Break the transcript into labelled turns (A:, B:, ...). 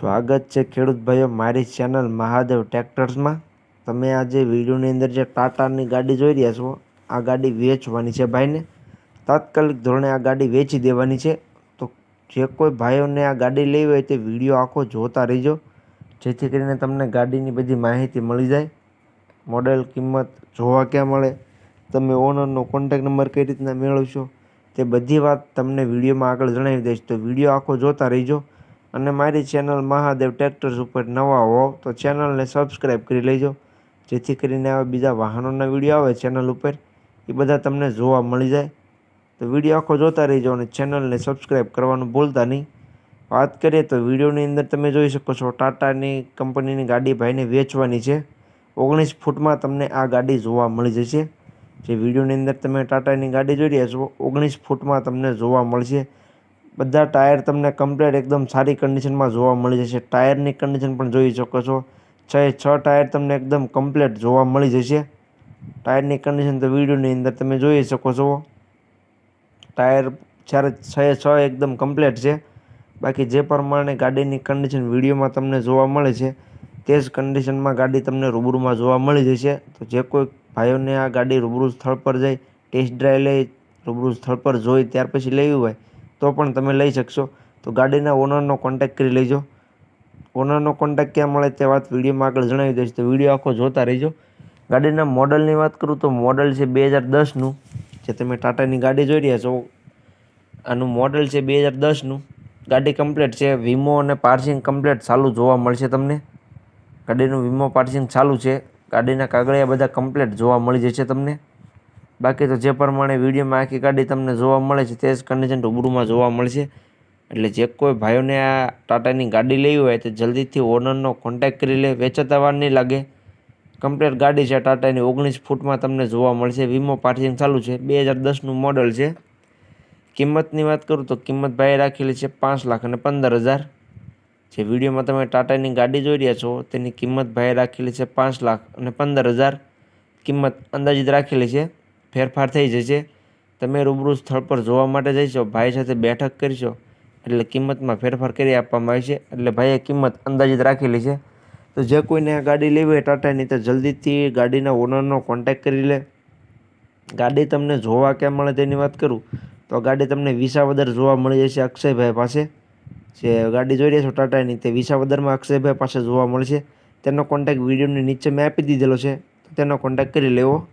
A: સ્વાગત છે ખેડૂત ભાઈઓ મારી ચેનલ મહાદેવ ટ્રેક્ટર્સમાં। તમે આજે વિડીયોની અંદર જે ટાટાની ગાડી જોઈ રહ્યા છો, આ ગાડી વેચવાની છે ભાઈને। તાત્કાલિક ધોરણે આ ગાડી વેચી દેવાની છે। તો જે કોઈ ભાઈઓને આ ગાડી લેવી હોય તે વિડીયો આખો જોતા રહેજો, જેથી કરીને તમને ગાડીની બધી માહિતી મળી જાય। મોડેલ, કિંમત, જોવા ક્યાં મળે, તમે ઓનરનો કોન્ટેક્ટ નંબર કઈ રીતના મેળવશો, તે બધી વાત તમને વિડીયોમાં આગળ જણાવી દઈશ। તો વિડીયો આખો જોતા રહેજો। અને મારી ચેનલ મહાદેવ ટ્રેક્ટર્સ ઉપર નવા હો તો ચેનલને સબસ્ક્રાઈબ કરી લેજો, જેથી કરીને આવા બીજા વાહનોના વિડીયો આવે ચેનલ ઉપર એ બધા તમને જોવા મળી જાય। તો વિડીયો આખો જોતા રહેજો અને ચેનલને સબસ્ક્રાઈબ કરવાનું ભૂલતા નહીં। વાત કરીએ તો વિડીયોની અંદર તમે જોઈ શકો છો, ટાટાની કંપનીની ગાડી ભાઈને વેચવાની છે। 19 ફૂટમાં તમને આ ગાડી જોવા મળી જશે। જે વિડીયોની અંદર તમે ટાટાની ગાડી જોઈ રહ્યા છો, 19 ફૂટમાં તમને જોવા મળશે। બધા ટાયર તમને કમ્પ્લીટ એકદમ સારી કન્ડિશનમાં જોવા મળી જશે। ટાયરની કન્ડિશન પણ જોઈ શકો છો, 6 ટાયર તમને એકદમ કમ્પ્લીટ જોવા મળી જશે। ટાયરની કન્ડિશન તો વિડીયોની અંદર તમે જોઈ શકો છો। ટાયર 6 એકદમ કમ્પ્લીટ છે। બાકી જે પ્રમાણે ગાડીની કન્ડિશન વિડીયોમાં તમને જોવા મળે છે, તે જ કન્ડિશનમાં ગાડી તમને રૂબરૂમાં જોવા મળી જશે। તો જે કોઈ ભાઈઓને આ ગાડી રૂબરૂ સ્થળ પર જઈ ટેસ્ટ ડ્રાઈવ લઈ, રૂબરૂ સ્થળ પર જોઈ ત્યાર પછી લેવી હોય તો પણ તમે લઈ શકશો। તો ગાડીના ઓનરનો કોન્ટેક્ટ કરી લેજો। ઓનરનો કોન્ટેક્ટ ક્યાં મળે તે વાત વિડીયોમાં આગળ જણાવી દઈશ, તો વિડીયો આખો જોતા રહેજો। ગાડીના મોડલની વાત કરું તો મોડલ છે 2010નું। જે તમે ટાટાની ગાડી જોઈ રહ્યા છો, આનું મોડલ છે 2010નું। ગાડી કમ્પ્લીટ છે, વીમો અને પાર્સિંગ કમ્પ્લીટ ચાલુ જોવા મળશે તમને। ગાડીનું વીમો પાર્સિંગ ચાલુ છે, ગાડીના કાગળિયા બધા કમ્પ્લીટ જોવા મળી જશે તમને। બાકી તો જે પ્રમાણે વિડીયોમાં આખી ગાડી તમને જોવા મળે છે, તે જ કન્ડિશન રૂબરૂમાં જોવા મળશે। એટલે જે કોઈ ભાઈઓને આ ટાટાની ગાડી લેવી હોય તો જલ્દીથી ઓનરનો કોન્ટેક્ટ કરી લે, વેચાતા વાર નહીં લાગે। કમ્પ્લીટ ગાડી છે ટાટાની, 19 ફૂટમાં તમને જોવા મળશે, વીમો પાર્સિંગ ચાલુ છે, 2010નું મોડલ છે। કિંમતની વાત કરું તો કિંમત ભાઈએ રાખેલી છે 5,15,000। જે વિડીયોમાં તમે ટાટાની ગાડી જોઈ રહ્યા છો, તેની કિંમત ભાઈએ રાખેલી છે 5,15,000। કિંમત અંદાજિત રાખેલી છે, ફેરફાર થઈ જશે। તમે રૂબરૂ સ્થળ પર જોવા માટે જઈશો, ભાઈ સાથે બેઠક કરશો એટલે કિંમતમાં ફેરફાર કરી આપવામાં આવશે। એટલે ભાઈએ કિંમત અંદાજિત રાખેલી છે। તો જે કોઈને આ ગાડી લેવી હોય ટાટાની, તો જલ્દીથી ગાડીના ઓનરનો કોન્ટેક્ટ કરી લે। ગાડી તમને જોવા ક્યાં મળે તેની વાત કરું તો ગાડી તમને વિસાવદર જોવા મળી જશે અક્ષયભાઈ પાસે। જે ગાડી જોઈ રહ્યા છો ટાટાની, તે વિસાવદરમાં અક્ષયભાઈ પાસે જોવા મળશે। તેનો કોન્ટેક્ટ વિડીયોની નીચે મેં આપી દીધેલો છે, તો તેનો કોન્ટેક્ટ કરી લેવો।